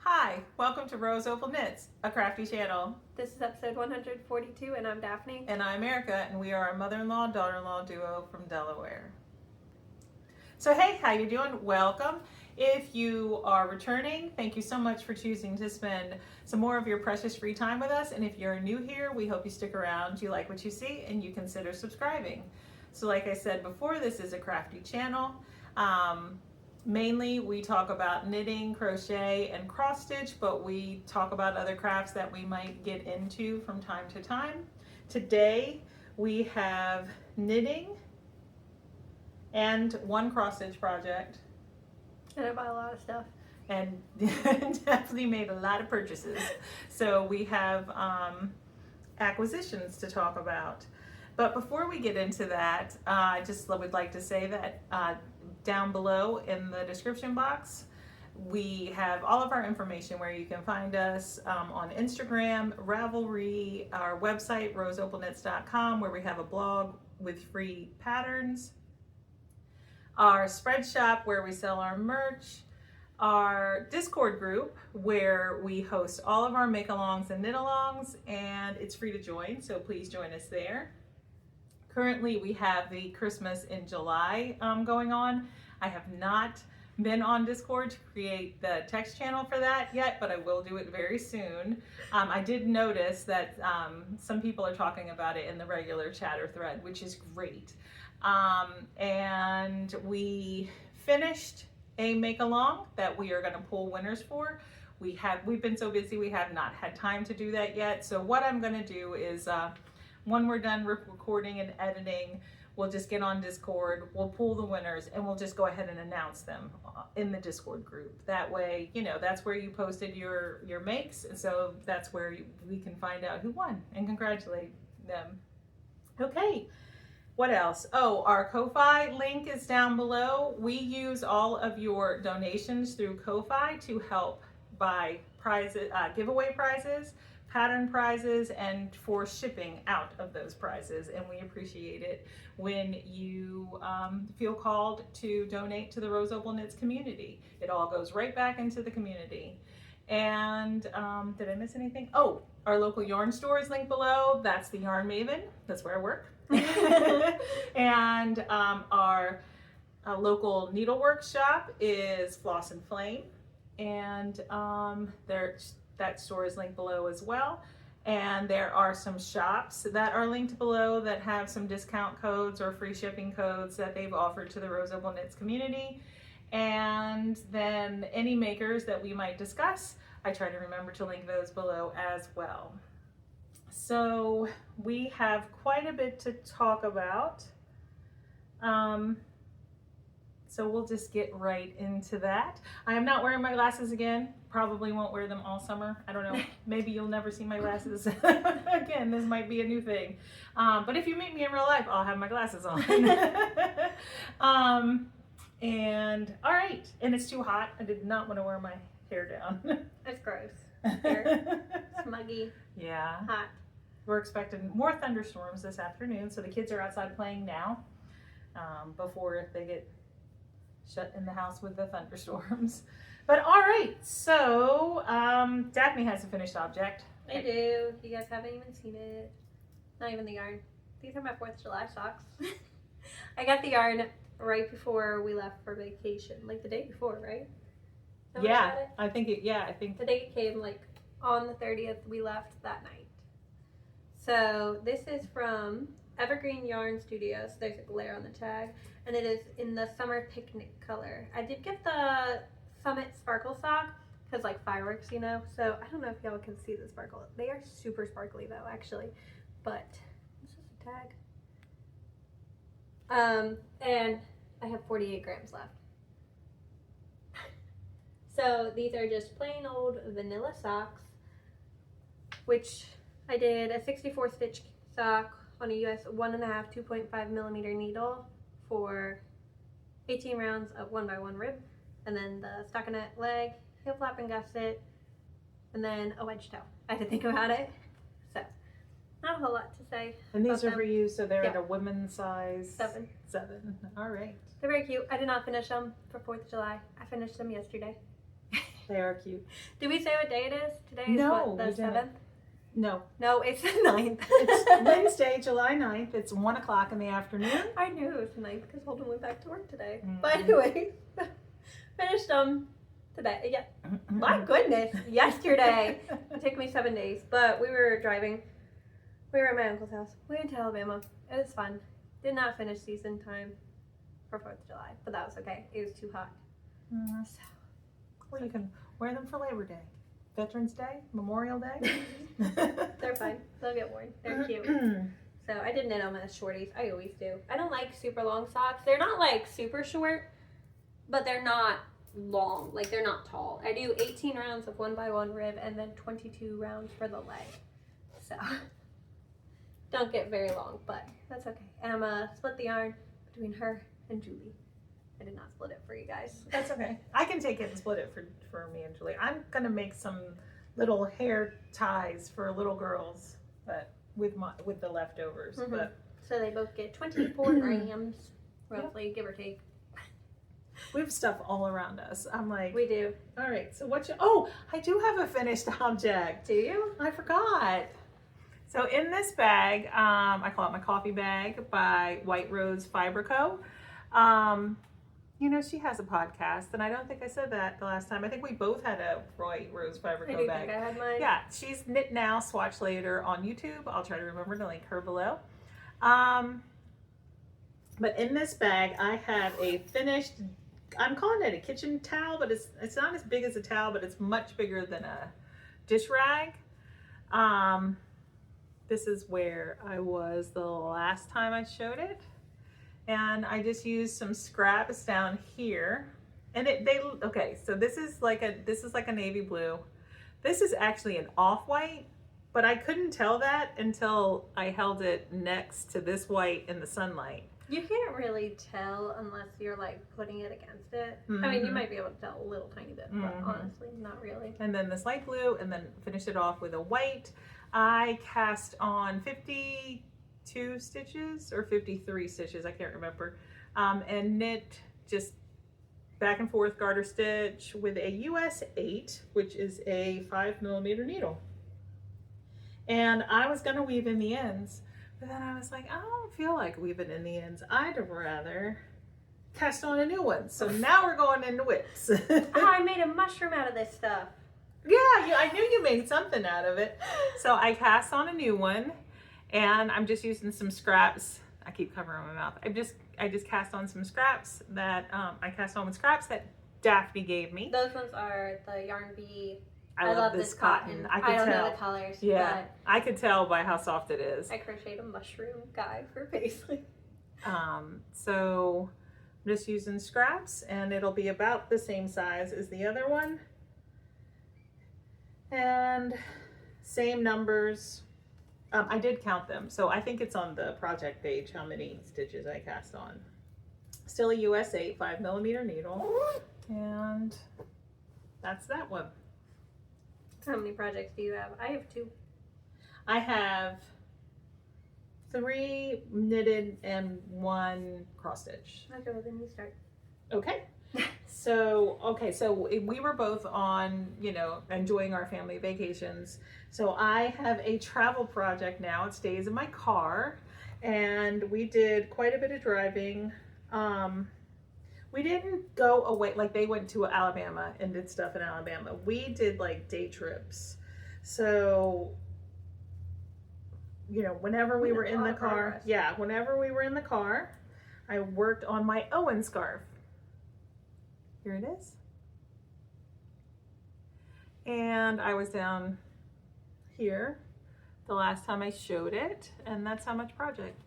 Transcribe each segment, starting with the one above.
Hi, welcome to roseopalknits, a crafty channel. This is episode 142 and I'm Daphne. And I'm Erica, and we are a mother-in-law, daughter-in-law duo from Delaware. So hey, how you doing? Welcome. If you are returning, thank you so much for choosing to spend some more of your precious free time with us. And if you're new here, we hope you stick around, you like what you see, and you consider subscribing. So like I said before, this is a crafty channel. Mainly we talk about knitting, crochet, and cross stitch, but we talk about other crafts that we might get into from time to time. Today we have knitting and one cross stitch project. And I bought a lot of stuff. And definitely made a lot of purchases. So we have acquisitions to talk about. But before we get into that, I just would like to say that down below in the description box, we have all of our information where you can find us on Instagram, RAVELRY, our website, roseopalknits.com, where we have a blog with free patterns, our spread shop where we sell our merch, our Discord group where we host all of our make-alongs and knit-alongs, and it's free to join, so please join us there. Currently, we have the Christmas in July going on. I have not been on Discord to create the text channel for that yet, but I will do it very soon. I did notice that some people are talking about it in the regular chatter thread, which is great. And we finished a make-along that we are going to pull winners for. We've been so busy we have not had time to do that yet. So what I'm going to do is when we're done recording and editing, we'll just get on Discord, we'll pull the winners, and we'll just go ahead and announce them in the Discord group. That way, you know, that's where you posted your makes, and so that's where we can find out who won and congratulate them. Okay, what else? Oh, our Ko-Fi link is down below. We use all of your donations through Ko-Fi to help buy prizes, giveaway prizes, pattern prizes, and for shipping out of those prizes, and we appreciate it when you feel called to donate to the Rose Opal Knits community. It all goes right back into the community. And did I miss anything? Oh, our local yarn store is linked below. That's the Yarn Maven. That's where I work. And our local needlework shop is Floss and Flame, and that store is linked below as well. And there are some shops that are linked below that have some discount codes or free shipping codes that they've offered to the Rose Opal Knits community. And then any makers that we might discuss, I try to remember to link those below as well. So we have quite a bit to talk about. So we'll just get right into that. I am not wearing my glasses again. Probably won't wear them all summer. I don't know. Maybe you'll never see my glasses again. This might be a new thing. But if you meet me in real life, I'll have my glasses on. And all right. And it's too hot. I did not want to wear my hair down. It's gross. Here. Smuggy. Yeah. Hot. We're expecting more thunderstorms this afternoon. So the kids are outside playing now before they get shut in the house with the thunderstorms. But all right, so Daphne has a finished object. I do. You guys haven't even seen it. Not even the yarn. These are my 4th of July socks. I got the yarn right before we left for vacation, like the day before, right? Yeah, I think the day it came, like on the 30th, we left that night. So this is from Evergreen Yarn Studios. There's a glare on the tag, and it is in the summer picnic color. I did get the Summit sparkle sock because like fireworks, you know, so I don't know if y'all can see the sparkle. They are super sparkly though, actually, but this is a tag. And I have 48 grams left. So these are just plain old vanilla socks, which I did a 64 stitch sock on a US 1.5 2.5 millimeter needle for 18 rounds of 1x1 rib, and then the stockinette leg, heel flap and gusset, and then a wedge toe. I had to think about it, so not a whole lot to say. And these are for you, so they're at a women's size 7. All right. They're very cute. I did not finish them for 4th of July. I finished them yesterday. They are cute. Did we say what day it is? Today is No, what, the we didn't. 7th? No. No, it's the 9th. It's Wednesday, July 9th. It's 1 o'clock in the afternoon. I knew it was the 9th because Holden went back to work today. Mhm. But anyway, finished them today. Yeah. My goodness, yesterday. It took me 7 days, but we were driving. We were at my uncle's house. We went to Alabama. It was fun. Did not finish season time for 4th of July, but that was okay. It was too hot. Mhm. So, Well, you can wear them for Labor Day, Veterans Day, Memorial Day. they're fine. They'll get worn. They're cute. So I did knit them as shorties. I always do. I don't like super long socks. They're not like super short, but they're not long. Like they're not tall. I do 18 rounds of 1x1 rib and then 22 rounds for the leg. So don't get very long, but that's okay. And I'm gonna split the yarn between her and Julie. I did not split it for you guys. That's okay. I can take it and split it for me and Julie. I'm gonna make some little hair ties for little girls, but with the leftovers. Mhm. But So they both get 24 grams, roughly, give or take. we have stuff all around us. I'm like, We do. all right. So oh, I do have a finished object. Do you? I forgot. So in this bag, I call it my coffee bag by White Rose Fiber Co. You know, she has a podcast, and I don't think I said that the last time. I think we both had a White Rose Fiber I Co. do bag. think I had mine. Yeah, she's Knit Now, Swatch Later on YouTube. I'll try to remember to link her below. But in this bag, I have a finished, I'm calling it a kitchen towel, but it's not as big as a towel, but it's much bigger than a dish rag. This is where I was the last time I showed it. And I just used some scraps down here. And okay, so this is like a navy blue. This is actually an off-white, but I couldn't tell that until I held it next to this white in the sunlight. You can't really tell unless you're like putting it against it. I mean, you might be able to tell a little tiny bit, but honestly, not really. And then this light blue, and then finish it off with a white. I cast on 52 stitches or 53 stitches, I can't remember, and knit just back and forth garter stitch with a US 8, which is a 5mm needle. And I was gonna weave in the ends, but then I was like, I don't feel like weaving in the ends. I'd rather cast on a new one. So now we're going into whips. Oh, I made a mushroom out of this stuff. Yeah, I knew you made something out of it. So I cast on a new one, and I'm just using some scraps. I keep covering my mouth. I just cast on some scraps that I cast on with scraps that Daphne gave me. Those ones are the Yarn Bee. I love this cotton. I could don't tell. know the colors, Yeah, but I could tell by how soft it is. I crocheted a mushroom guy for Paisley. So I'm just using scraps, and it'll be about the same size as the other one. And same numbers. I did count them, so I think it's on the project page how many stitches I cast on. Still a US 8 5mm needle, and that's that one. How many projects do you have? I have 2. I have 3 knitted and 1 cross stitch. Okay, well then you start. Okay. So we were both on, enjoying our family vacations. So I have a travel project now. It stays in my car, and we did quite a bit of driving. We didn't go away, like they went to Alabama and did stuff in Alabama. We did like day trips. So, whenever we were in the car, whenever we were in the car, I worked on my Owen Scarf. Here it is. And I was down here the last time I showed it, and that's how much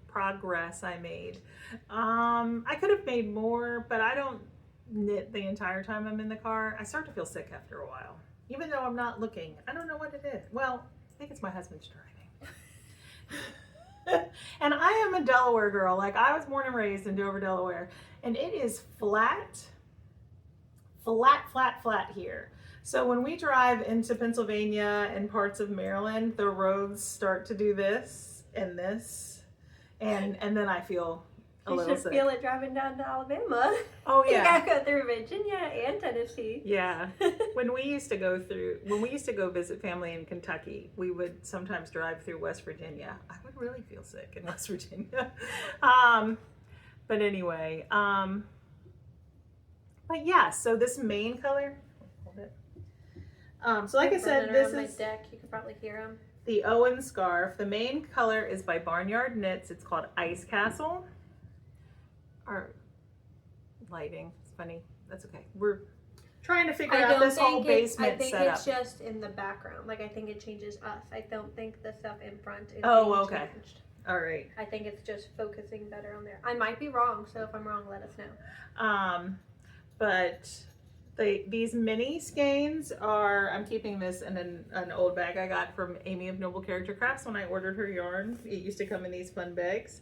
progress I made. I could have made more, but I don't knit the entire time I'm in the car. I start to feel sick after a while, even though I'm not looking. I don't know what it is. Well, I think it's my husband's driving. And I am a Delaware girl. Like, I was born and raised in Dover, Delaware, and it is flat here. So when we drive into Pennsylvania and parts of Maryland, the roads start to do this and this, and then I feel a You little should sick. feel it driving down to Alabama. Oh You yeah. gotta go through Virginia and Tennessee. Yeah. When we used to go visit family in Kentucky, we would sometimes drive through West Virginia. I would really feel sick in West Virginia. But anyway, but yeah, so this main color, hold it. So like I said, this my is deck. You could probably hear them. the Owen Scarf. The main color is by Barnyard Knits. It's called Ice Castle. Our lighting, it's funny. That's okay. We're trying to figure out this whole basement I think setup. it's just in the background. Like, I think it changes us. I don't think the stuff in front is Oh, being okay. changed. All right. I think it's just focusing better on there. I might be wrong, so if I'm wrong, let us know. But these mini skeins are, I'm keeping this in an old bag I got from Amy of Noble Character Crafts when I ordered her yarn. It used to come in these fun bags.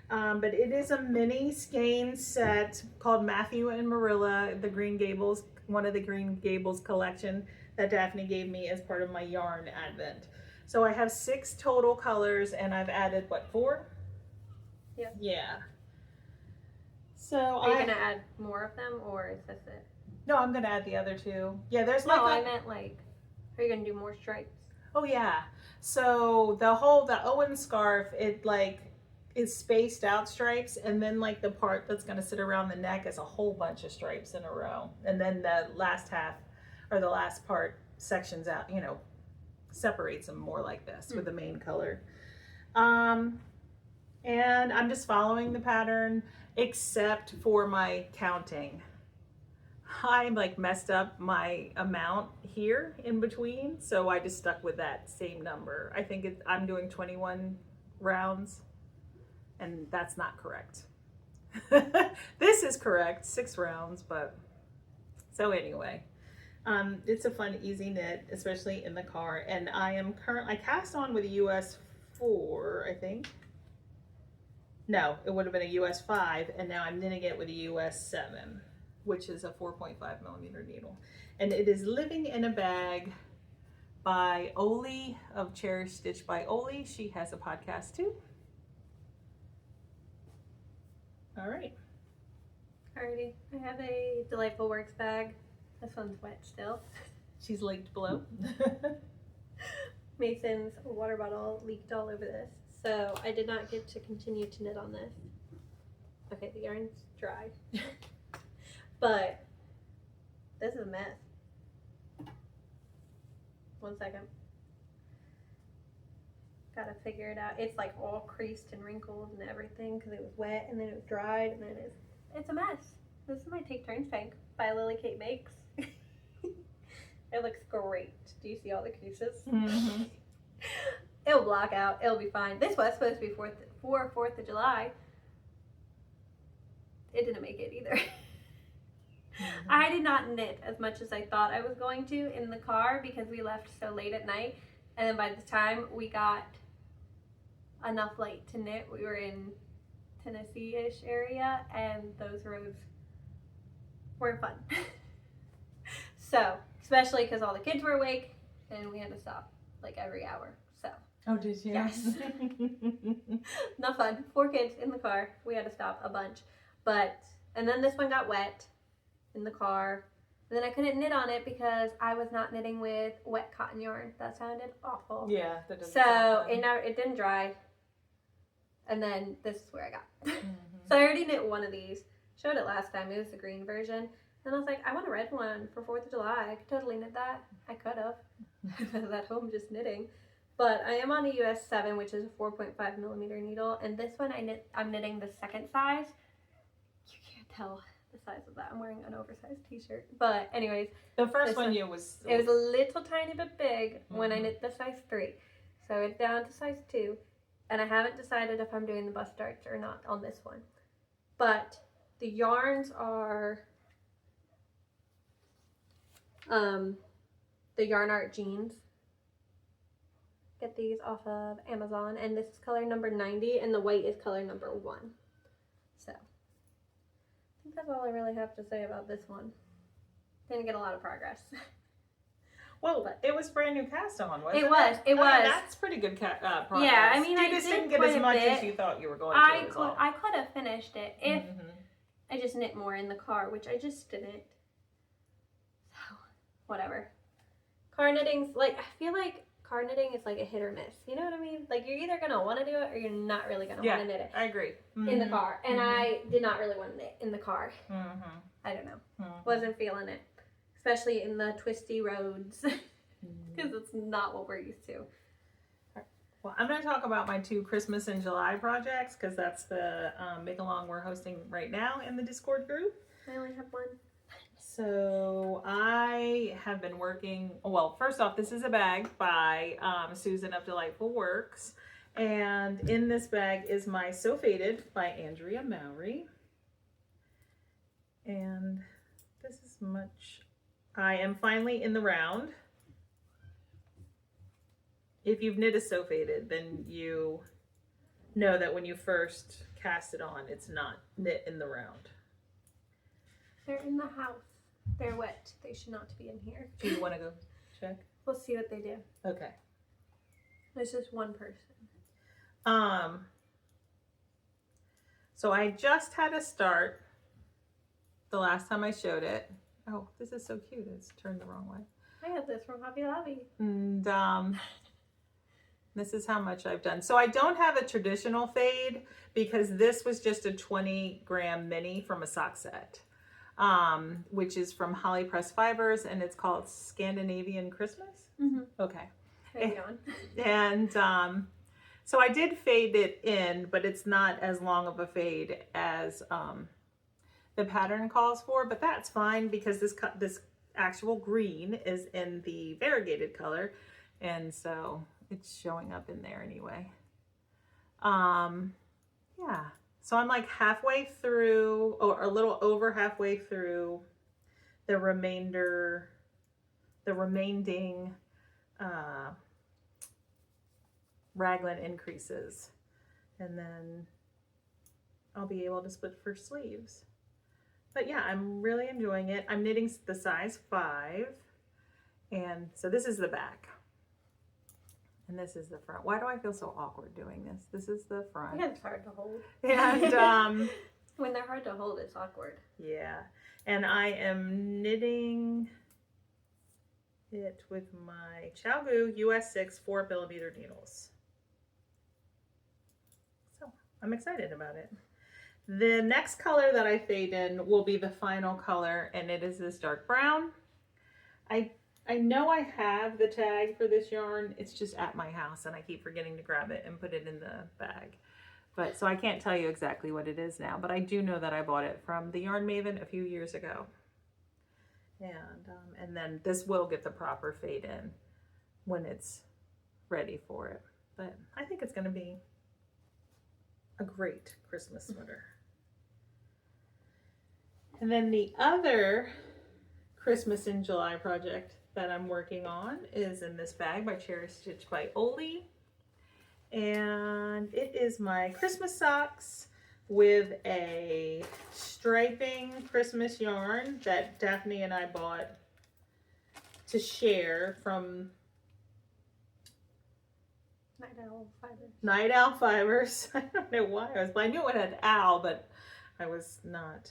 But it is a mini skein set called Matthew and Marilla, the Green Gables, one of the Green Gables collection that Daphne gave me as part of my yarn advent. So I have 6 total colors and I've added, what, 4? Yeah. Yeah. So Are you gonna add more of them, or is this it? No, I'm gonna add the other 2. Yeah, there's No, like I meant like, are you gonna do more stripes? Oh yeah. So the Owen Scarf, it like is spaced out stripes, and then like the part that's gonna sit around the neck is a whole bunch of stripes in a row, and then the last half or the last part sections out, you know, separates them more like this with the main color. And I'm just following the pattern except for my counting. I like messed up my amount here in between, so I just stuck with that same number. I think I'm doing 21 rounds, and that's not correct. This is correct, 6 rounds, but so anyway, it's a fun, easy knit, especially in the car. And I cast on with a US 4, I think. No, it would have been a US 5, and now I'm knitting it with a US 7, which is a 4.5 millimeter needle. And it is Living in a Bag by Oli of Cherish Stitch by Oli. She has a podcast too. All right. Alrighty, I have a Delightful Works bag. This one's wet still. She's linked below. Mason's water bottle leaked all over this, so I did not get to continue to knit on this. Okay, the yarn's dry. But this is a mess. 1 second. Gotta figure it out. It's like all creased and wrinkled and everything because it was wet and then it was dried and then it's a mess. This is my Take Turns tank by Lily Kate Makes. It looks great. Do you see all the creases? Mm-hmm. It'll block out. It'll be fine. This was supposed to be for 4th of July. It didn't make it either. Mm-hmm. I did not knit as much as I thought I was going to in the car because we left so late at night. And then by the time we got enough light to knit, we were in Tennessee-ish area, and those roads weren't fun. So, especially because all the kids were awake and we had to stop like every hour. So, Oh, did you? yes. Not fun. 4 kids in the car. We had to stop a bunch. And then this one got wet in the car. And then I couldn't knit on it because I was not knitting with wet cotton yarn. That sounded awful. Yeah. That doesn't So sound fun. it didn't dry. And then this is where I got. Mm-hmm. So I already knit one of these. Showed it last time. It was the green version. And I was like, I want a red one for 4th of July. I could totally knit that. I could have. I was at home just knitting. But I am on a US 7, which is a 4.5 millimeter needle. And this one I'm knitting the second size. You can't tell the size of that. I'm wearing an oversized t-shirt. But anyways. The first one you was... It was a little tiny bit big when I knit the size 3. So it's down to size 2. And I haven't decided if I'm doing the bust darts or not on this one. But the yarns are the Yarn Art jeans. Get these off of Amazon. And this is color number 90 and the white is color number 1. So I think that's all I really have to say about this one. Didn't get a lot of progress. Well, But- it was brand new cast on, wasn't it? It was. It I mean, was. that's pretty good progress. Yeah, I mean, you I just did didn't get quite as a much as bit. you thought you were going to. I could have finished it if Mhm. I just knit more in the car, which I just didn't. So, whatever. Car knitting's like, I feel like car knitting is like a hit or miss. You know what I mean? Like, you're either going to want to do it or you're not really going to want to knit it. I agree. In the car. And I did not really want to knit in the car. Mm-hmm. I don't know. Mm-hmm. Wasn't feeling it. Especially in the twisty roads. Because it's not what we're used to. Well, I'm going to talk about my 2 Christmas in July projects because that's the make-along we're hosting right now in the Discord group. I only have one. So I have been working, well, first off, this is a bag by Susan of Delightful Works. And in this bag is my So Faded by Andrea Mowry. And this is much, I am finally in the round. If you've knit a So Faded, then you know that when you first cast it on, it's not knit in the round. They're in the house. They're wet. They should not be in here. Do you want to go check? We'll see what they do. Okay. There's just one person. So I just had a start the last time I showed it. Oh, this is so cute. It's turned the wrong way. I got this from Hobby Lobby. And this is how much I've done. So I don't have a traditional fade because this was just a 20-gram mini from a sock set, which is from Holly Press Fibers, and it's called Scandinavian Christmas. Mm-hmm. Okay. Hang on. And so I did fade it in, but it's not as long of a fade as the pattern calls for, but that's fine because this actual green is in the variegated color, and so it's showing up in there anyway. Yeah, so I'm like halfway through, or a little over halfway through the remaining raglan increases, and then I'll be able to split for sleeves. But yeah, I'm really enjoying it. I'm knitting the size 5, and so this is the back. And this is the front. Why do I feel so awkward doing this? This is the front. Yeah, it's hard to hold. And when they're hard to hold, it's awkward. yeah. And I am knitting it with my ChowGoo US 6 4mm needles. So I'm excited about it. The next color that I fade in will be the final color, and it is this dark brown. I know I have the tag for this yarn. It's just at my house and I keep forgetting to grab it and put it in the bag. But so I can't tell you exactly what it is now, but I do know that I bought it from the Yarn Maven a few years ago. And then this will get the proper fade in when it's ready for it. But I think it's going to be a great Christmas sweater. And then the other Christmas in July project that I'm working on is in this bag by Cherry Stitch by Oli. And it is my Christmas socks with a striping Christmas yarn that Daphne and I bought to share from Night Owl Fibers. I don't know why I knew it had owl, but I was not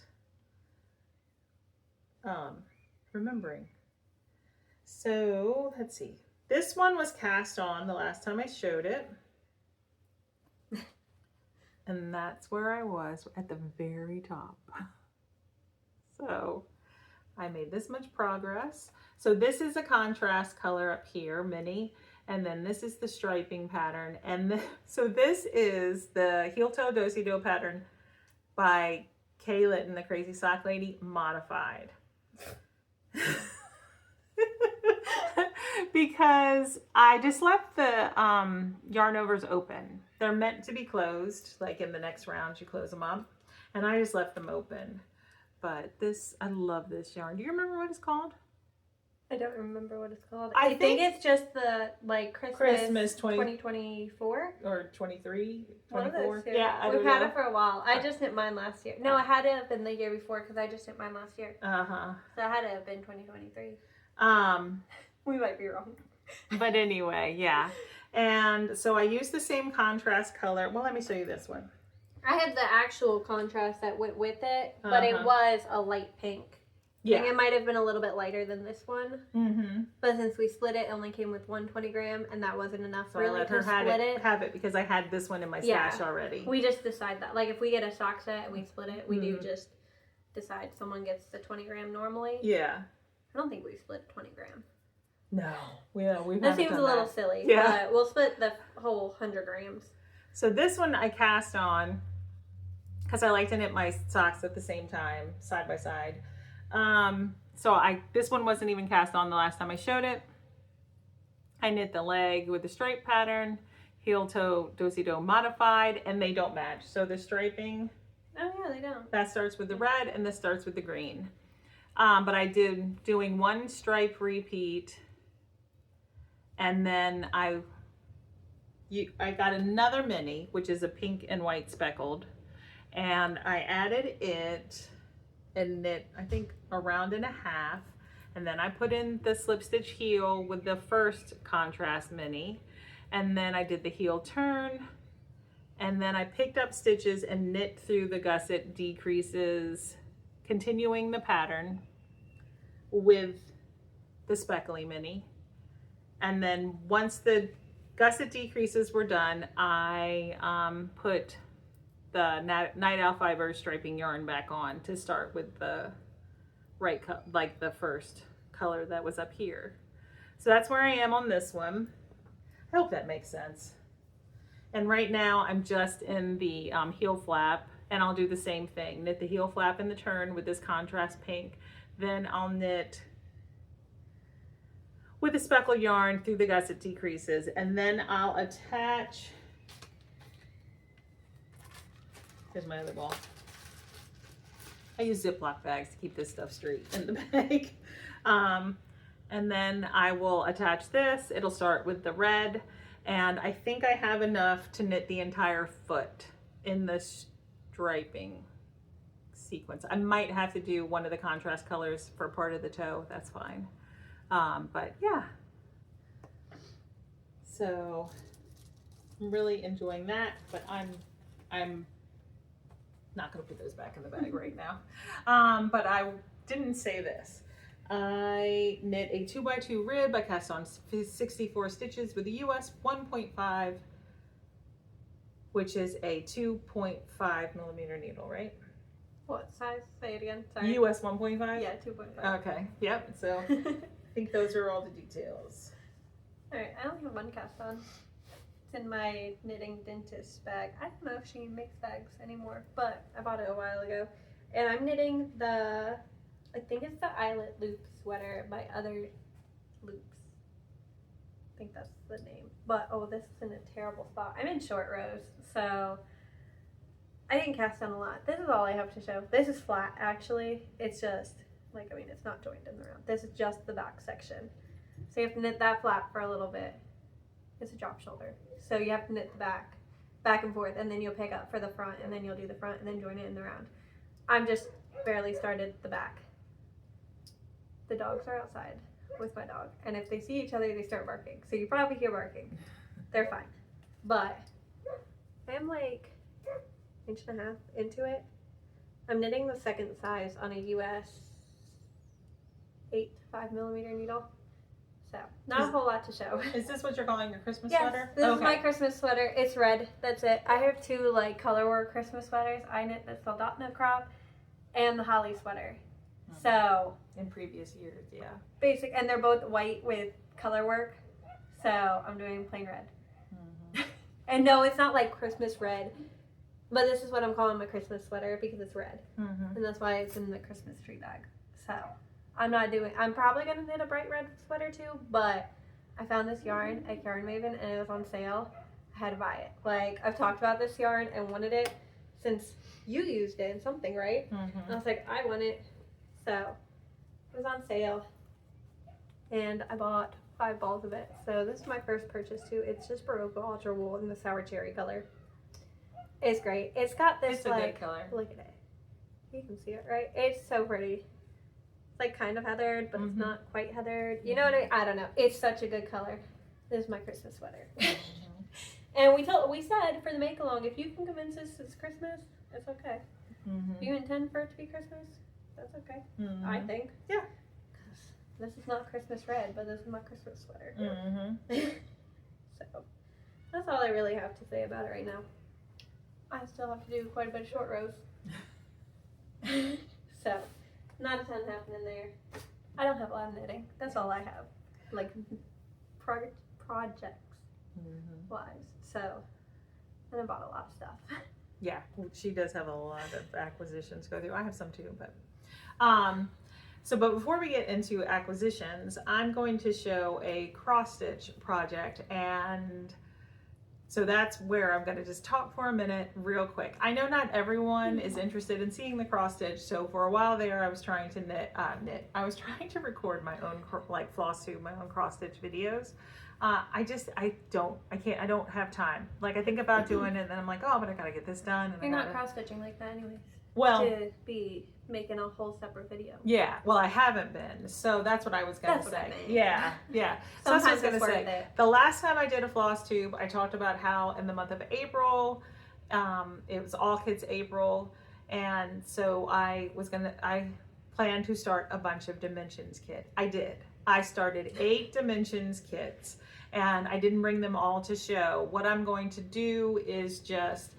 remembering. So let's see. This one was cast on the last time I showed it. And that's where I was at the very top. So I made this much progress. So this is a contrast color up here, mini, and then this is the striping pattern. And so this is the heel toe do-si-do pattern by Kay Litton, the Crazy Sock Lady, modified. Because I just left the yarn overs open. They're meant to be closed, like in the next round you close them up, and I just left them open. But this, I love this yarn. Do you remember what it's called? I don't remember what it's called. I think it's just the like Christmas 2024 or 23, One of 24. those two. Yeah, We've had it for a while. I just knit mine last year. No, I had it have been the year before because I just knit mine last year. Uh-huh. So I had it have been 2023. We might be wrong. But anyway, yeah. And so I used the same contrast color. Well, let me show you this one. I had the actual contrast that went with it, but it was a light pink. Yeah. I think it might have been a little bit lighter than this one. Mm-hmm. But since we split it, it only came with 120 gram, and that wasn't enough So really I let to her split have it because I had this one in my stash already. We just decide that. Like, if we get a sock set and we split it, we do just decide someone gets the 20 gram normally. Yeah. I don't think we split 20 gram. No. We've That seems a little silly. Yeah. But we'll split the whole 100 grams. So this one I cast on because I like to knit my socks at the same time, side by side. So this one wasn't even cast on the last time I showed it. I knit the leg with the stripe pattern, heel toe do-si-do modified, and they don't match. So the striping, Oh yeah, they don't. that starts with the red and this starts with the green. But I did doing one stripe repeat, and then I got another mini, which is a pink and white speckled, and I added it and knit, I think, a round and a half, and then I put in the slip stitch heel with the first contrast mini, and then I did the heel turn, and then I picked up stitches and knit through the gusset decreases, continuing the pattern with the speckly mini. And then once the gusset decreases were done, I put the Night Owl Fiber striping yarn back on to start with the right, like the first color that was up here. So that's where I am on this one. I hope that makes sense. And right now I'm just in the heel flap, and I'll do the same thing. Knit the heel flap in the turn with this contrast pink. Then I'll knit with the speckle yarn through the gusset decreases, and then I'll attach. Here's my other ball. I use Ziploc bags to keep this stuff straight in the bag. And then I will attach this. It'll start with the red, and I think I have enough to knit the entire foot in the striping sequence. I might have to do one of the contrast colors for part of the toe. That's fine. But yeah. So I'm really enjoying that, but I'm not going to put those back in the bag right now. But I didn't say this. I knit a 2x2 rib. I cast on 64 stitches with a US 1.5, which is a 2.5 millimeter needle, right? What size? Say it again. Sorry. US 1.5? Yeah, 2.5. Okay. Yep. So I think those are all the details. Alright, I only have one cast on. It's in my knitting dentist bag. I don't know if she makes bags anymore, but I bought it a while ago. And I'm knitting the, I think it's the eyelet loop sweater by Other Loops. I think that's the name. But, oh, this is in a terrible spot. I'm in short rows, so I didn't cast on a lot. This is all I have to show. This is flat, actually. It's just, like, I mean, it's not joined in the round. This is just the back section. So you have to knit that flat for a little bit. It's a drop shoulder. So you have to knit the back and forth, and then you'll pick up for the front, and then you'll do the front, and then join it in the round. I'm just barely started the back. The dogs are outside with my dog, and if they see each other, they start barking. So you probably hear barking. They're fine. But I'm like an inch and a half into it. I'm knitting the second size on a US 8 to 5 millimeter needle. So, not a whole lot to show. Is this what you're calling your Christmas Yes, sweater? this is my Christmas sweater. It's red. That's it. I have two like color work Christmas sweaters. I knit the Soldotna crop and the holly sweater. Mm-hmm. So in previous years, yeah. Basic, and they're both white with color work. So I'm doing plain red. Mm-hmm. And no, it's not like Christmas red, but this is what I'm calling my Christmas sweater because it's red, and that's why it's in the Christmas tree bag. So. I'm probably going to knit a bright red sweater too, but I found this yarn at Yarn Maven and it was on sale. I had to buy it. Like, I've talked about this yarn and wanted it since you used it in something, right? And I was like, I want it. So, it was on sale and I bought 5 balls of it. So, this is my first purchase too. It's just Baroque Ultra Wool in the sour cherry color. It's great. It's got this, it's a like, good color. Look at it. You can see it, right? It's so pretty. like kind of heathered, but it's Mhm. not quite heathered. You know what I mean? I don't know. It's such a good color. This is my Christmas sweater. And we said for the make along, if you can convince us it's Christmas, it's okay. If you intend for it to be Christmas, that's okay. I think. Yeah. 'Cause this is not Christmas red, but this is my Christmas sweater. So that's all I really have to say about it right now. I still have to do quite a bit of short rows. So not a ton happening there. I don't have a lot of knitting. That's all I have. Like projects wise. So and I bought a lot of stuff. Yeah, she does have a lot of acquisitions to go through. I have some too, but but before we get into acquisitions, I'm going to show a cross stitch project, and so that's where I'm going to just talk for a minute real quick. I know not everyone is interested in seeing the cross stitch, so for a while there I was trying to I was trying to record my own like floss tube, my own cross stitch videos. I don't have time. Like I think about doing it and then I'm like, oh, but I gotta get this done. And You're not cross stitching like that anyways. Well, to be making a whole separate video. Yeah, well I haven't been, so that's what I was gonna say. Yeah. So that's what I was gonna say. The last time I did a floss tube, I talked about how in the month of April, it was All Kids April, and so I planned to start a bunch of dimensions kit. I did. I started 8 dimensions kits, and I didn't bring them all to show. What I'm going to do is just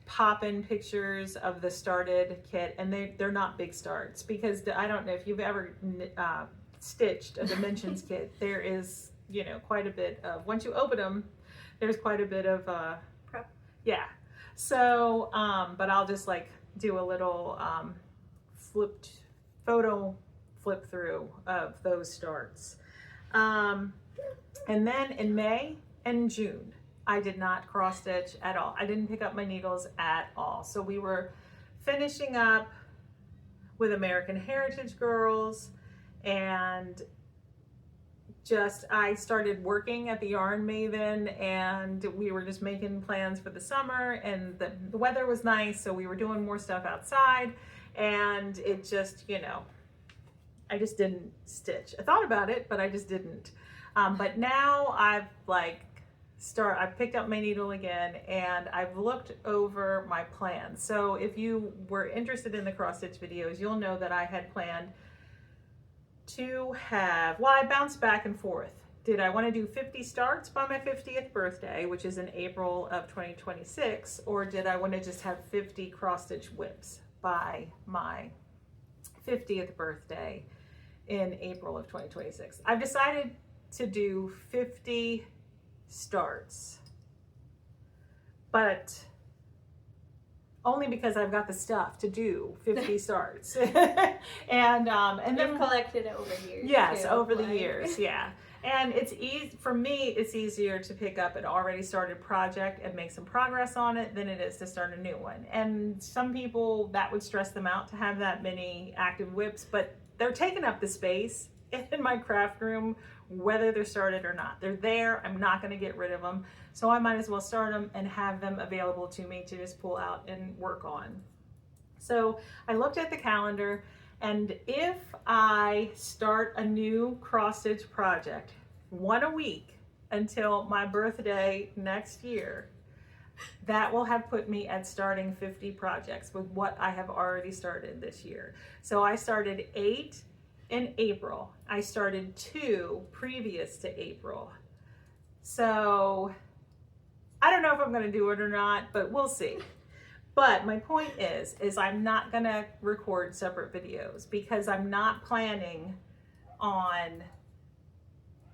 pop in pictures of the started kit, and they're not big starts, because I don't know if you've ever stitched a dimensions kit. There is, quite a bit of, once you open them, there's quite a bit of prep. Yeah. So, but I'll just like do a little photo flip through of those starts. And then in May and June, I did not cross stitch at all. I didn't pick up my needles at all. So we were finishing up with American Heritage Girls, and I started working at the Yarn Maven, and we were just making plans for the summer, and the weather was nice, so we were doing more stuff outside, and it just, I just didn't stitch. I thought about it, but I just didn't. But now I've picked up my needle again, and I've looked over my plans. So if you were interested in the cross stitch videos, you'll know that I had planned to have, I bounced back and forth. Did I want to do 50 starts by my 50th birthday, which is in April of 2026, or did I want to just have 50 cross stitch whips by my 50th birthday in April of 2026? I've decided to do 50 starts, but only because I've got the stuff to do 50 starts. and then You've collected it over years. Yes, too, over the years, yeah. And it's easy for me. It's easier to pick up an already started project and make some progress on it than it is to start a new one. And some people, that would stress them out to have that many active whips, but they're taking up the space in my craft room, whether they're started or not. They're there. I'm not going to get rid of them, so I might as well start them and have them available to me to just pull out and work on. So I looked at the calendar, and if I start a new cross stitch project, one a week until my birthday next year, that will have put me at starting 50 projects with what I have already started this year. So I started 8 in April. I started 2 previous to April. So I don't know if I'm going to do it or not, but we'll see. But my point is I'm not going to record separate videos, because I'm not planning on,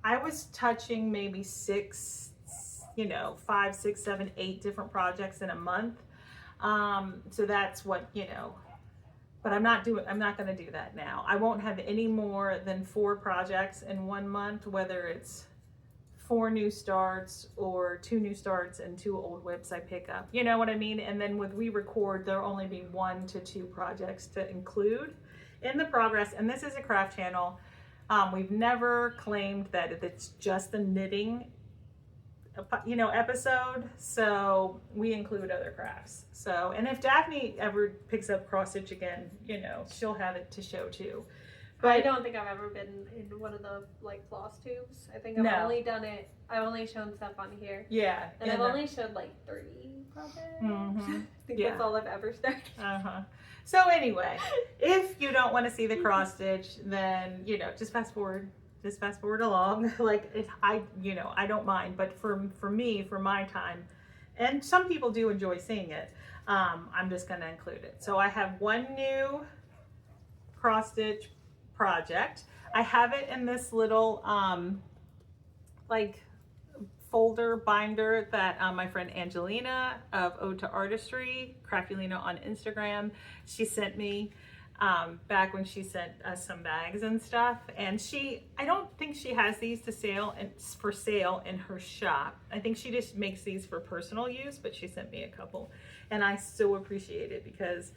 I was touching maybe 5, 6, 7, 8 different projects in a month. So that's what, but I'm not going to do that now. I won't have any more than 4 projects in 1 month, whether it's 4 new starts or 2 new starts and 2 old whips I pick up. You know what I mean? And then when we record, there'll only be 1 to 2 projects to include in the progress. And this is a craft channel. We've never claimed that it's just the knitting episode, so we include other crafts. So, and if Daphne ever picks up cross stitch again, she'll have it to show too. I don't think I've ever been in one of the like floss tubes. I think I've only done it. I've only shown stuff on here. Yeah. And I've only showed like 30 projects. Mm-hmm. I think that's all I've ever started. So anyway, if you don't want to see the cross stitch, then just fast forward. Just fast forward along. Like I don't mind, but for me, for my time, and some people do enjoy seeing it. I'm just going to include it. So I have one new cross stitch project. I have it in this little like folder binder that my friend Angelina of Ode to Artistry, Craftylina on Instagram, she sent me back when she sent us some bags and stuff. And I don't think she has these for sale in her shop. I think she just makes these for personal use, but she sent me a couple. And I so appreciate it because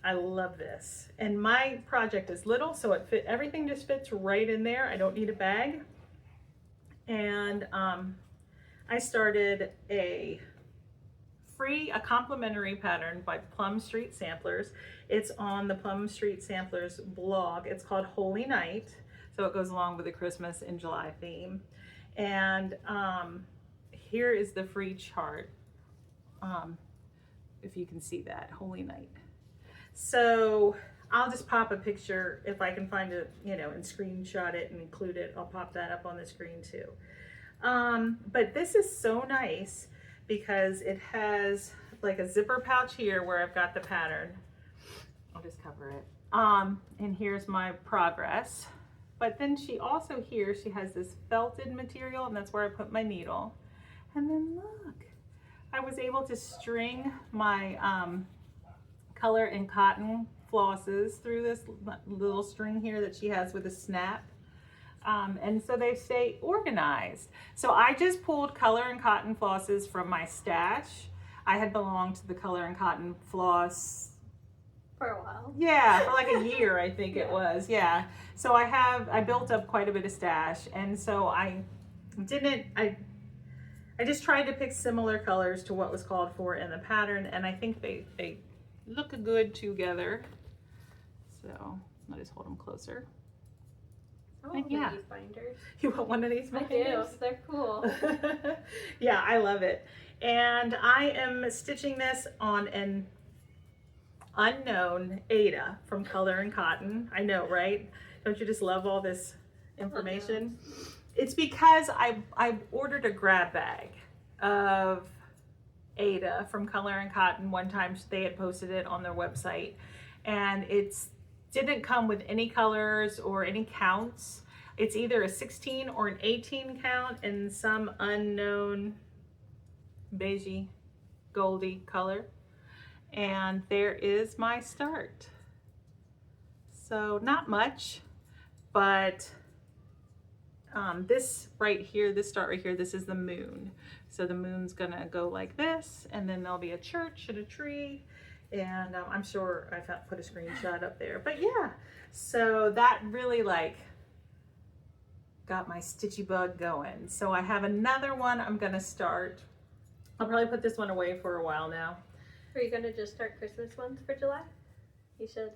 I love this. And my project is little, so everything just fits right in there. I don't need a bag. And I started a complimentary pattern by Plum Street Samplers. It's on the Plum Street Samplers blog. It's called Holy Night. So it goes along with the Christmas in July theme. And here is the free chart. If you can see that, Holy Night. So I'll just pop a picture if I can find it, and screenshot it and include it. I'll pop that up on the screen too. But this is so nice because it has like a zipper pouch here where I've got the pattern. I'll just cover it. And here's my progress. But then she also she has this felted material, and that's where I put my needle. And then look, I was able to string my color and cotton flosses through this little string here that she has with a snap. And so they stay organized. So I just pulled color and cotton flosses from my stash. I had belonged to the color and cotton floss for a while. Yeah, for like a year, I think it was. Yeah. So I built up quite a bit of stash. And so I just tried to pick similar colors to what was called for in the pattern. And I think they look good together. So I'll just hold them closer. I want one of these binders. You want one of these binders? I do. They're cool. Yeah, I love it. And I am stitching this on an unknown Ada from Color and Cotton. I know, right? Don't you just love all this information? It's because I ordered a grab bag of Ada from Color and Cotton. One time they had posted it on their website, and it's didn't come with any colors or any counts. It's either a 16 or an 18 count in some unknown beigey goldy color. And there is my start. So not much, but this right here, this start right here, this is the moon. So the moon's gonna go like this, and then there'll be a church and a tree. And I'm sure I put a screenshot up there, but yeah, so that really got my stitchy bug going. So I have another one I'm gonna start. I'll probably put this one away for a while now. Are you gonna just start Christmas ones for July? You should.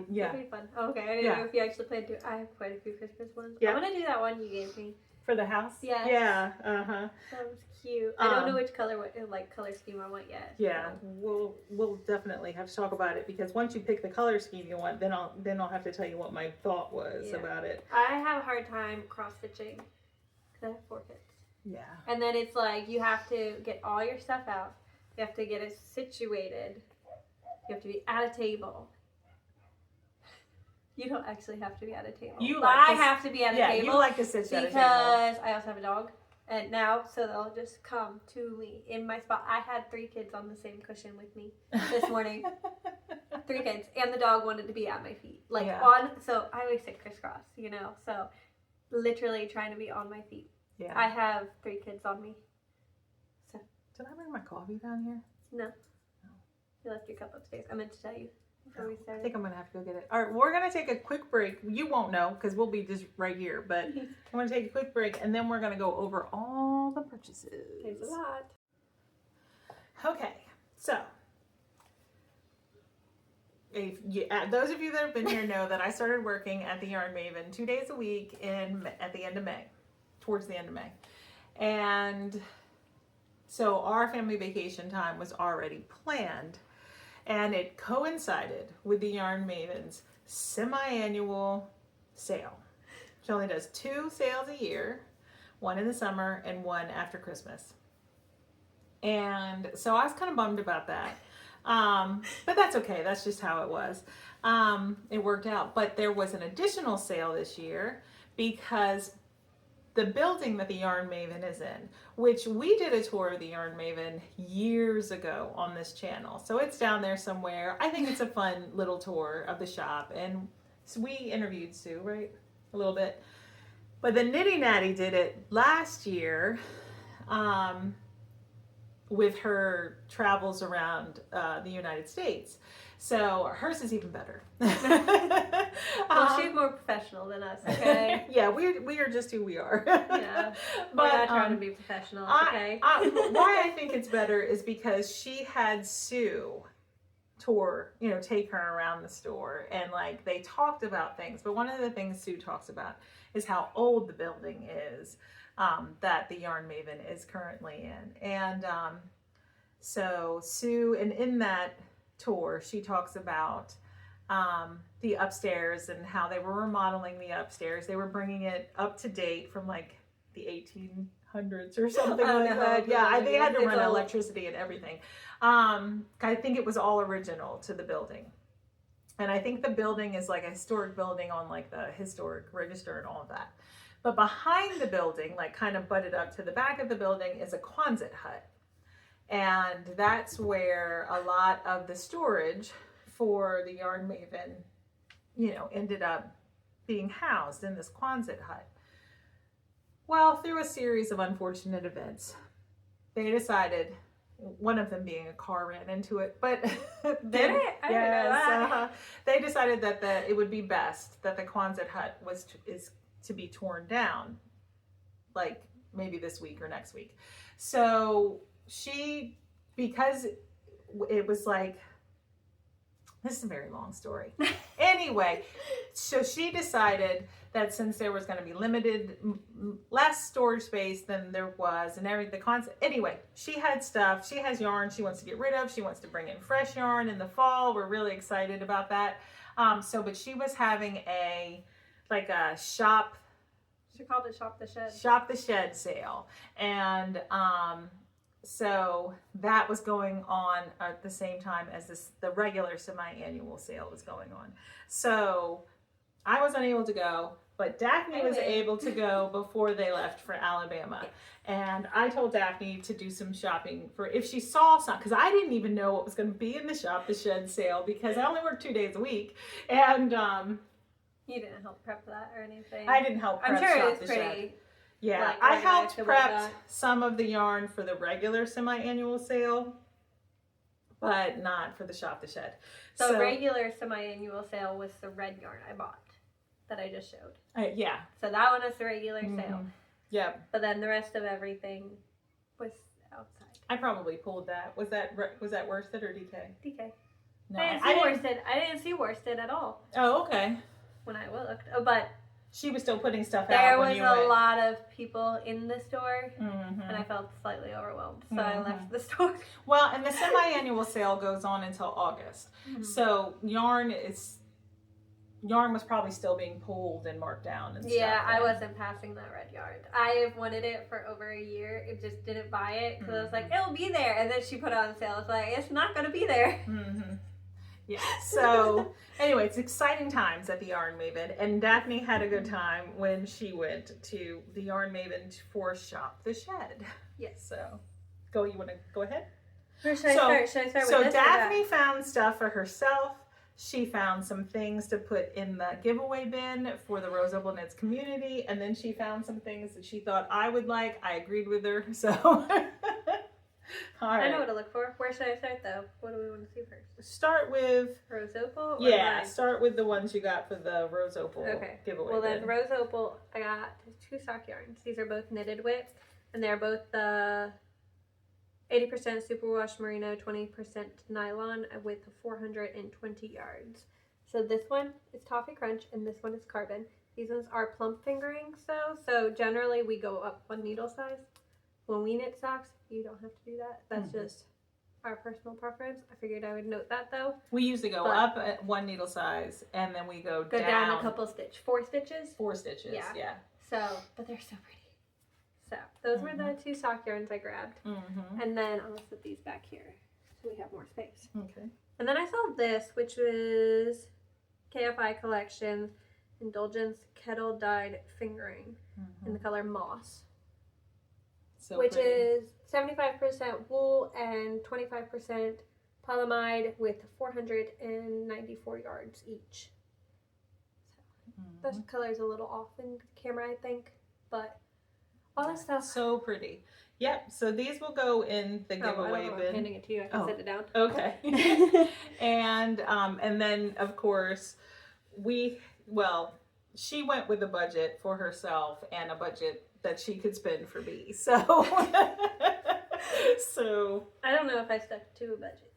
Yeah. It'll be fun. Oh, okay, I didn't know if you actually plan to. I have quite a few Christmas ones. Yeah. I'm gonna do that one you gave me. For the house? Yeah. Yeah. That was cute. I don't know which color scheme I want yet. Yeah, so. We'll definitely have to talk about it, because once you pick the color scheme you want, then I'll have to tell you what my thought was about it. I have a hard time cross stitching because I have 4 kids. Yeah. And then it's like you have to get all your stuff out. You have to get it situated. You have to be at a table. You don't actually have to be at a table. I have to be at a table. You like to sit at a table. Because I also have a dog. And now, so they'll just come to me in my spot. I had 3 kids on the same cushion with me this morning. 3 kids. And the dog wanted to be at my feet. So I always sit crisscross, So literally trying to be on my feet. Yeah. I have 3 kids on me. So. Did I bring my coffee down here? No. You left your cup upstairs. I meant to tell you. I think I'm gonna have to go get it. All right, we're gonna take a quick break. You won't know because we'll be just right here, but I'm gonna take a quick break, and then we're gonna go over all the purchases. There's a lot. Okay, so those of you that have been here know that I started working at the Yarn Maven 2 days a week at the end of May, towards the end of May. And so our family vacation time was already planned, and it coincided with the Yarn Maven's semi-annual sale. She only does 2 sales a year, one in the summer and one after Christmas. And so I was kind of bummed about that. But that's okay. That's just how it was. It worked out. But there was an additional sale this year because the building that the Yarn Maven is in, which we did a tour of the Yarn Maven years ago on this channel. So it's down there somewhere. I think it's a fun little tour of the shop. And so we interviewed Sue, right? A little bit. But the Nitty Natty did it last year. With her travels around the United States. So hers is even better. Well, she's more professional than us, okay? Yeah, we are just who we are. Yeah, but, we're not trying to be professional, okay? Why I think it's better is because she had Sue tour, take her around the store, and like they talked about things. But one of the things Sue talks about is how old the building is. That the Yarn Maven is currently in. And so Sue, and in that tour, she talks about the upstairs and how they were remodeling the upstairs. They were bringing it up to date from like the 1800s or something like that. Yeah, they had to run electricity and everything. I think it was all original to the building. And I think the building is like a historic building on like the historic register and all of that. But behind the building, like kind of butted up to the back of the building, is a Quonset hut. And that's where a lot of the storage for the Yarn Maven, ended up being housed in this Quonset hut. Well, through a series of unfortunate events, they decided, one of them being a car ran into it, but Did it? I didn't know that. They decided that it would be best that the Quonset hut is to be torn down, like maybe this week or next week. So because it was like, this is a very long story. Anyway, so she decided that since there was going to be less storage space than there was, and everything, the concept. Anyway, she had stuff. She has yarn she wants to get rid of. She wants to bring in fresh yarn in the fall. We're really excited about that. But she was having a shop. She called it Shop the Shed. Shop the Shed sale. And so that was going on at the same time as the regular semi-annual sale was going on. So I was unable to go, but Daphne was able to go before they left for Alabama. And I told Daphne to do some shopping for if she saw some, because I didn't even know what was going to be in the Shop the Shed sale because I only work 2 days a week. And you didn't help prep that or anything. I didn't help prep I'm sure Shop it's the pretty. Shed. Yeah, Like, I helped organized prep and whatnot. some of the yarn for the regular semi-annual sale, but not for the Shop the Shed. So regular semi-annual sale was the red yarn I bought that I just showed. Yeah. So that one is the regular sale. Yep. But then the rest of everything was outside. I probably pulled that. Was that worsted or DK? DK. No, I didn't see worsted at all Oh, okay. when I looked. Oh, but She was still putting stuff there out when was you a went. lot of people in the store, Mm-hmm. and I felt slightly overwhelmed, so I left the store. Well, and the semi-annual sale goes on until August. Mm-hmm. So yarn was probably still being pulled and marked down and stuff. Yeah, I wasn't passing that red yarn. I have wanted it for over a year. It just didn't buy it because I was like, it'll be there. And then she put it on sale. I was like, it's not going to be there. Mm-hmm. Yeah. So anyway, it's exciting times at the Yarn Maven, and Daphne had a good time when she went to the Yarn Maven for Shop the Shed. Yes. So, you want to go ahead? Where should I start? Should I start with So this or Daphne found stuff for herself. She found some things to put in the giveaway bin for the roseopalknits community, and then she found some things that she thought I would like. I agreed with her, so. All right. I know what to look for. Where should I start though? What do we want to see first? Start with Rose Opal? Or yeah. mine? Start with the ones you got for the Rose Opal giveaway. Well then, bin. Rose Opal, I got 2 sock yarns. These are both knitted whip, and they're both the 80% superwash merino, 20% nylon with 420 yards. So this one is toffee crunch and this one is carbon. These ones are plump fingering so generally we go up one needle size. When we knit socks, you don't have to do that. That's just our personal preference. I figured I would note that though. We usually go up at one needle size and then we go down a couple stitches. 4 stitches? 4 stitches, yeah. So, but they're so pretty. So, those were the 2 sock yarns I grabbed. And then I'll put these back here so we have more space. Okay. And then I saw this, which was KFI Collections Indulgence Kettle Dyed Fingering in the color Moss. So which pretty. is 75% wool and 25% polyamide with 494 yards each. So this color is a little off in the camera, I think, but all this stuff. So pretty. Yep. So these will go in the giveaway bin. I'm handing it to you. I can set it down. Okay. and then of course she went with a budget for herself and a budget that she could spend for me. So I don't know if I stuck to a budget.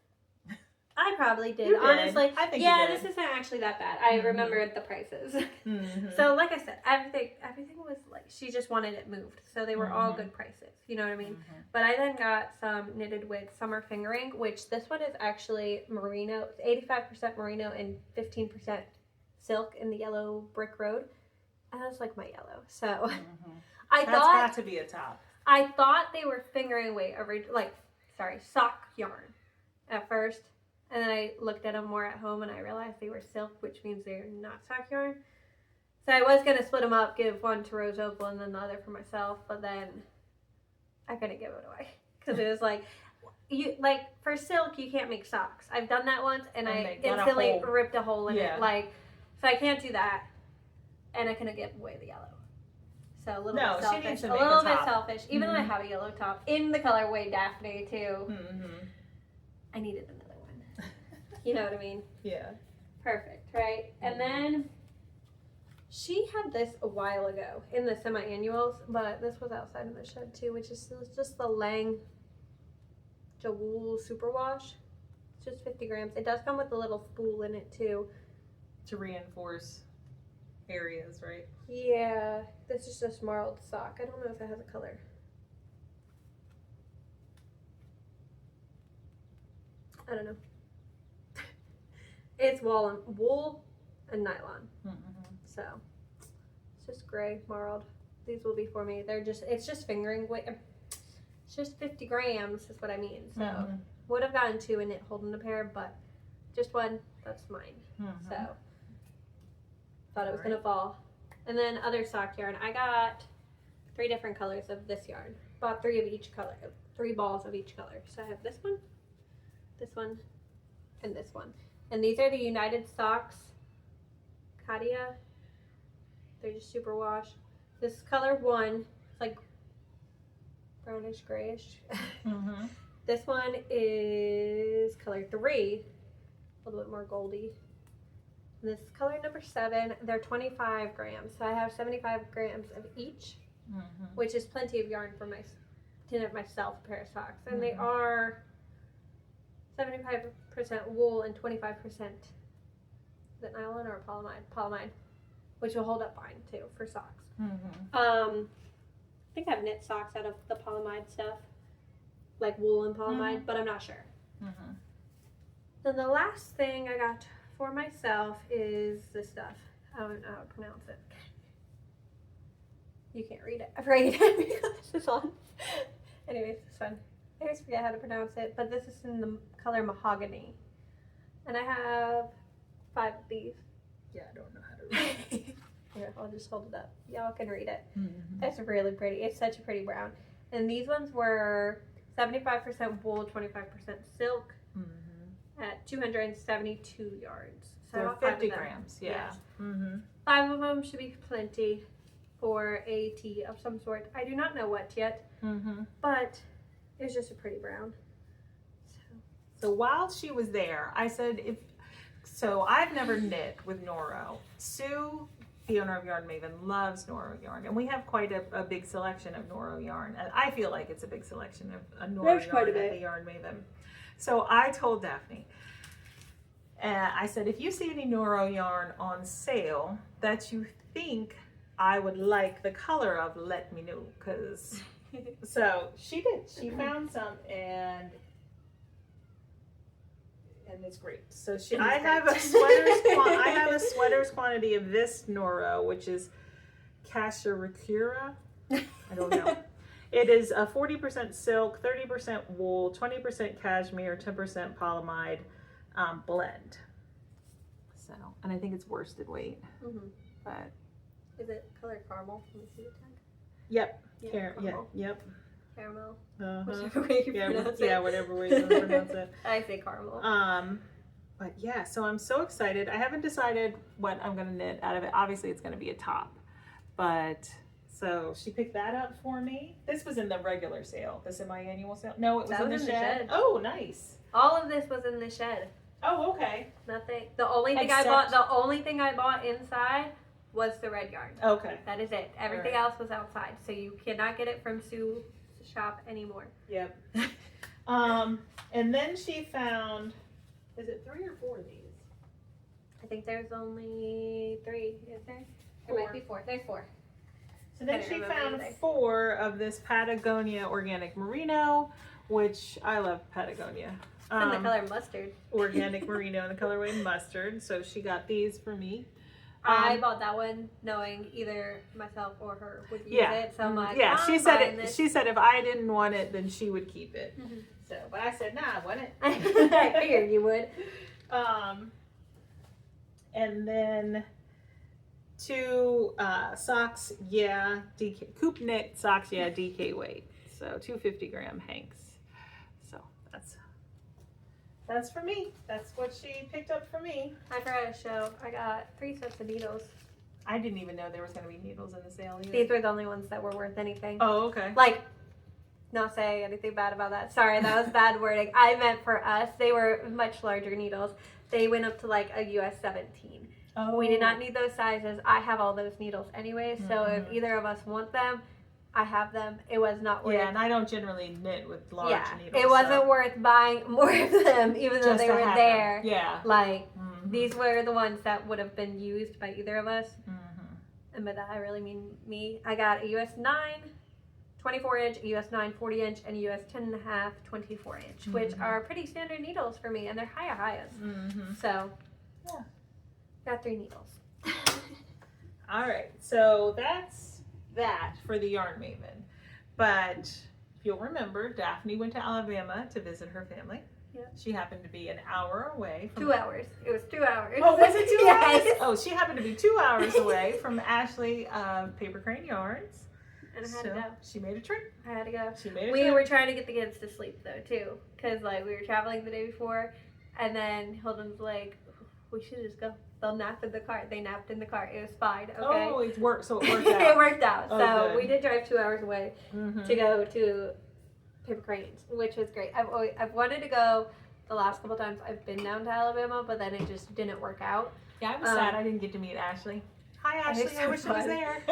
I probably did. You did. Honestly. I think yeah, you did. This isn't actually that bad. I remembered the prices. So like I said, everything was like, she just wanted it moved. So they were all good prices. You know what I mean? But I then got some knitted with summer fingering, which this one is actually merino. It's 85% merino and 15% silk in the yellow brick road. And that's like my yellow. So That's got to be a top. I thought they were fingering weight sock yarn at first. And then I looked at them more at home and I realized they were silk, which means they're not sock yarn. So I was going to split them up, give one to Rose Opal and then the other for myself. But then I couldn't give it away. Because it was for silk, you can't make socks. I've done that once and I instantly ripped a hole in it. So I can't do that. And I couldn't give away the yellow. So a little bit selfish. She needs to a make little a bit top. selfish. Even though I have a yellow top in the colorway Daphne too. I needed another one. You know what I mean? Yeah. Perfect, right? And then she had this a while ago in the semi-annuals, but this was outside of the shed too, which is just the Lang Jool Superwash. It's just 50 grams. It does come with a little spool in it too. To reinforce areas, right? Yeah, this is just marled sock. I don't know if it has a color. I don't know. It's wool and nylon. So it's just gray marled. These will be for me. It's just fingering weight. It's just 50 grams is what I mean. So would have gotten 2 in it holding a pair, but just one. That's mine. So thought it was gonna fall. And then other sock yarn. I got 3 different colors of this yarn. Bought 3 of each color. 3 balls of each color. So I have this one, and this one. And these are the United Socks Kadia. They're just super wash. This color 1, it's like brownish grayish. This one is color 3, a little bit more goldy. And this is color number 7. They're 25 grams. So I have 75 grams of each, which is plenty of yarn for to knit myself a pair of socks. And they are 75% wool and 25% is it nylon or polyamide, which will hold up fine too for socks. I think I've knit socks out of the polyamide stuff, like wool and polyamide, but I'm not sure. Then the last thing I got for myself is this stuff. I don't know how to pronounce it. You can't read it. I've read it because it's on. Anyways, this one. I always forget how to pronounce it, but this is in the color Mahogany. And I have 5 of these. Yeah, I don't know how to read it. Here, I'll just hold it up. Y'all can read it. It's really pretty. It's such a pretty brown. And these ones were 75% wool, 25% silk at 272 yards. So They're 50 grams, yeah. Yes. 5 of them should be plenty for a tea of some sort. I do not know what yet, but it's just a pretty brown. So while she was there, I said, so I've never knit with Norro. Sue the owner of Yarn Maven, loves Norro yarn, and we have quite a big selection of Norro yarn. And I feel like it's a big selection of Norro There's yarn quite a at bit. the Yarn Maven. So I told Daphne, I said, if you see any Norro yarn on sale that you think I would like the color of, let me know, because so she did. She found some, and it's great. So I have a sweater's quantity of this Norro, which is Casharicura. I don't know. It is a 40% silk, 30% wool, 20% cashmere, 10% polyamide blend. So, and I think it's worsted weight. Mm-hmm. But is it color caramel? Let me see the tag. Yep. Caramel. Yep. Caramel. Uh-huh. Whichever way you pronounce it. Yeah, whatever way you pronounce it. I say caramel. But yeah, so I'm so excited. I haven't decided what I'm gonna knit out of it. Obviously it's gonna be a top. But so she picked that up for me. This was in the regular sale, the semi-annual sale. No, it was in the shed. Oh, nice. All of this was in the shed. Oh, okay. Nothing. The only thing I bought inside was the red yarn. Okay. That is it. Everything else was outside. So you cannot get it from Sue's shop anymore. Yep. And then she found, is it 3 or 4 of these? I think there's only 3, is there? There might be 4. There's 4. So then she found 4 of this Patagonia organic merino, which I love Patagonia. It's in the color mustard. Organic merino in the colorway mustard. So she got these for me. I bought that one knowing either myself or her would use it. So I'm like, she said if I didn't want it, then she would keep it. Mm-hmm. So, but I said, nah, I want it. I figured you would. And then 2 socks, DK, Coupe knit socks, DK weight. So 250 gram Hanks. So that's for me. That's what she picked up for me. I forgot to show. I got 3 sets of needles. I didn't even know there was going to be needles in the sale either. These were the only ones that were worth anything. Oh, okay. Like, not saying anything bad about that. Sorry, that was bad wording. I meant for us, they were much larger needles. They went up to like a US 17. Oh. We did not need those sizes. I have all those needles anyway, so if either of us want them, I have them. It was not worth. Yeah, and I don't generally knit with large needles. It wasn't worth buying more of them, even though they were there. Them. Yeah. Like, these were the ones that would have been used by either of us. Mm-hmm. And by that, I really mean me. I got a US 9, 24 inch, a US 9, 40 inch, and a US 10.5, 24 inch, which are pretty standard needles for me, and they're highs. So, yeah. Got 3 needles. All right, so that's that for the Yarn Maven. But if you'll remember, Daphne went to Alabama to visit her family. Yeah. She happened to be an hour away from 2 hours. It was 2 hours. Oh, was it 2 hours? Yes. Oh, she happened to be 2 hours away from Ashley Paper Crane Yarns. And I had to go. She made a trip. I had to go. She made a We trip. were trying to get the kids to sleep though too, because like we were traveling the day before, and then Hilden's like, we should just go. They'll nap in the car. They napped in the car. It was fine. Okay. Oh, it worked. So it worked out. It worked out. Oh, so good. we did drive 2 hours away to go to Paper Cranes, which was great. I've wanted to go the last couple times I've been down to Alabama, but then it just didn't work out. Yeah, I was sad I didn't get to meet Ashley. Hi, Ashley. I wish I was there.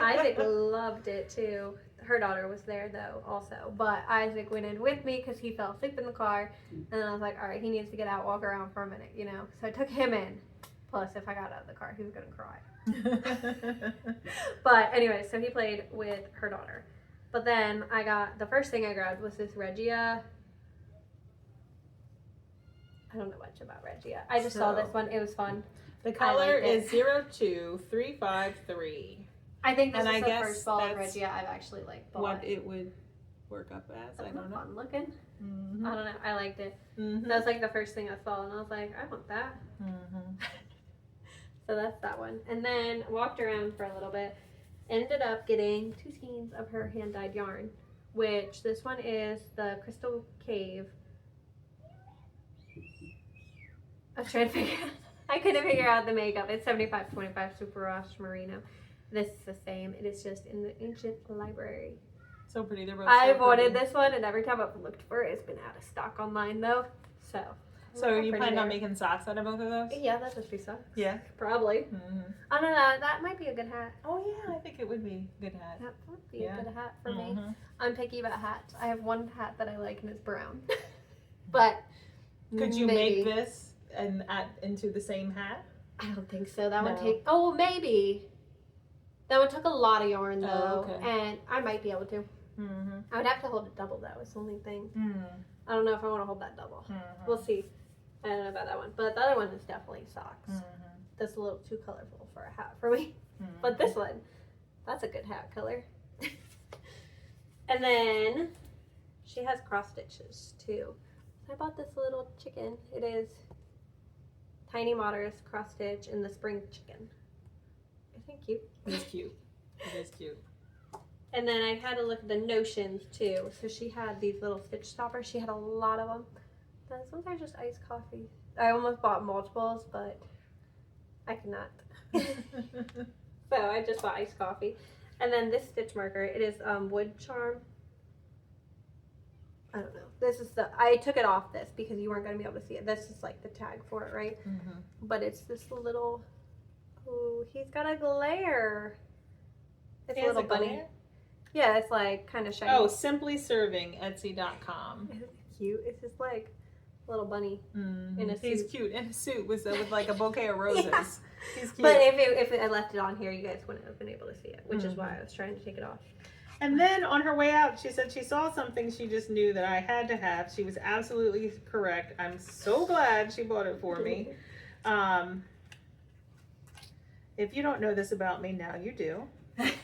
Isaac loved it too. Her daughter was there though also, but Isaac went in with me because he fell asleep in the car, and then I was like, all right, he needs to get out, walk around for a minute, you know. So I took him in. Plus, if I got out of the car, he was gonna cry. But anyway, so he played with her daughter. But then the first thing I grabbed was this Regia. I don't know much about Regia. I just saw this one. It was fun. The color is 02353. I think this And is I the guess first ball of that's Regia I've actually like bought. What it would work up as, I don't know. Fun looking. Mm-hmm. I don't know. I liked it. Mm-hmm. That was like the first thing I saw, and I was like, I want that. Mm-hmm. So that's that one. And then walked around for a little bit. Ended up getting 2 skeins of her hand-dyed yarn, which this one is the Crystal Cave. I was trying to figure out. I couldn't figure out the makeup. It's 75-25 Superwash Marino. This is the same. It is just in the ancient library. So pretty. They're both I've wanted this one, and every time I've looked for it, it's been out of stock online though. So So are you planning on making socks out of both of those? Yeah, that's just be socks. Yeah. Probably. I don't know. That might be a good hat. Oh yeah, I think it would be a good hat. That would be a good hat for me. I'm picky about hats. I have one hat that I like and it's brown. But could you make this and add into the same hat? I don't think so. That would take. Oh, maybe. That would take a lot of yarn though, and I might be able to. I would have to hold it double though. It's the only thing. I don't know if I want to hold that double. We'll see. I don't know about that one, but the other one is definitely socks. That's a little too colorful for a hat for me. But this one, that's a good hat color. And then she has cross stitches too. I bought this little chicken. It is Tiny Motters cross stitch in the spring chicken. Isn't it cute? It is cute. It is cute. And then I had to look at the notions too. So she had these little stitch stoppers. She had a lot of them. Those ones are just iced coffee. I almost bought multiples, but I cannot. So I just bought iced coffee. And then this stitch marker, it is wood charm. I don't know. This is I took it off this because you weren't going to be able to see it. This is like the tag for it, right? But it's this little, oh, he's got a glare. It's a little bunny. Glare? Yeah, it's like kind of shiny. Oh, Simply Serving, Etsy.com. Isn't it cute? It's just like a little bunny in a suit. He's cute in a suit with like a bouquet of roses. Yeah. He's cute. But if I left it on here, you guys wouldn't have been able to see it, which is why I was trying to take it off. And then on her way out, she said she saw something she just knew that I had to have. She was absolutely correct. I'm so glad she bought it for me. If you don't know this about me, now you do. I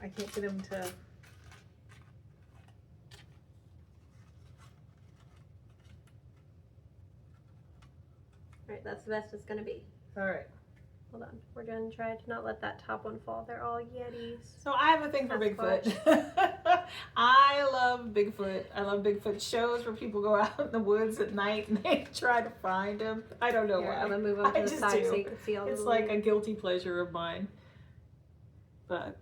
can't get him to... Alright, that's the best it's going to be. Alright. Hold on. We're going to try to not let that top one fall. They're all Yetis. So I have a thing for Bigfoot. I love Bigfoot. I love Bigfoot shows where people go out in the woods at night and they try to find him. I don't know why. I'm going to move on to the side so you can see all It's like a guilty pleasure of mine. But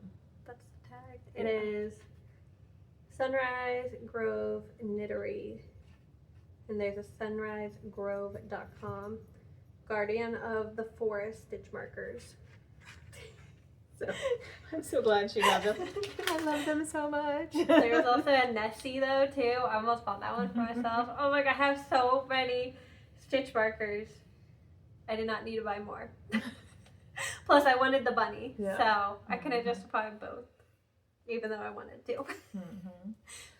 that's the tag. It is Sunrise Grove Knittery. And there's a sunrisegrove.com. Guardian of the Forest stitch markers. So I'm so glad she got them. I love them so much. There's also a Nessie though too. I almost bought that one for myself. Oh my god, I have so many stitch markers. I did not need to buy more. Plus I wanted the bunny, so I could have justified both, even though I wanted to.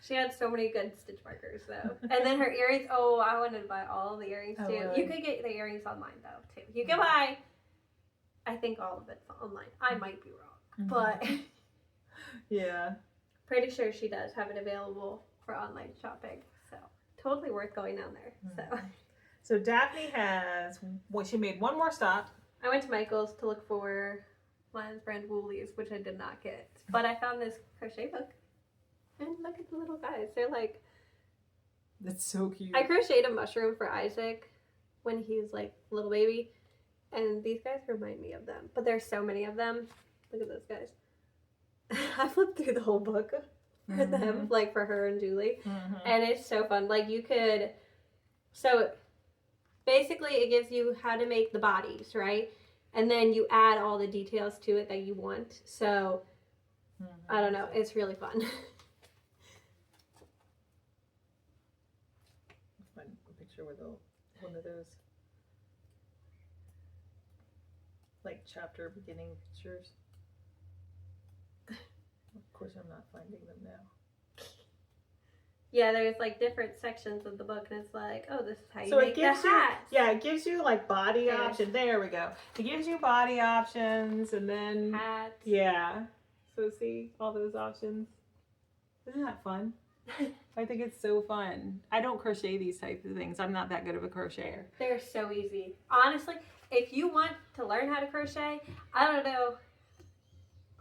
She had so many good stitch markers though. And then her earrings, oh, I wanted to buy all the earrings too. Really? You could get the earrings online though too. You can buy, I think all of it's online. I might be wrong, but yeah. Pretty sure she does have it available for online shopping. So totally worth going down there. So Daphne has, well, she made one more stop. I went to Michael's to look for Lion's brand Woolies, which I did not get. But I found this crochet book. And look at the little guys. They're like... That's so cute. I crocheted a mushroom for Isaac when he was like a little baby. And these guys remind me of them. But there's so many of them. Look at those guys. I flipped through the whole book for them. Like for her and Julie. And it's so fun. Like you could... So basically it gives you how to make the bodies, right? And then you add all the details to it that you want. So, I don't know. It's really fun. Find a picture with one of those, like, chapter beginning pictures. Of course, I'm not finding them now. Yeah, there's like different sections of the book, and it's like, oh, this is how you make the hats. Yeah, it gives you like body options. There we go. It gives you body options, and then hats. Yeah. So see all those options. Isn't that fun? I think it's so fun. I don't crochet these types of things. I'm not that good of a crocheter. They're so easy. Honestly, if you want to learn how to crochet, I don't know.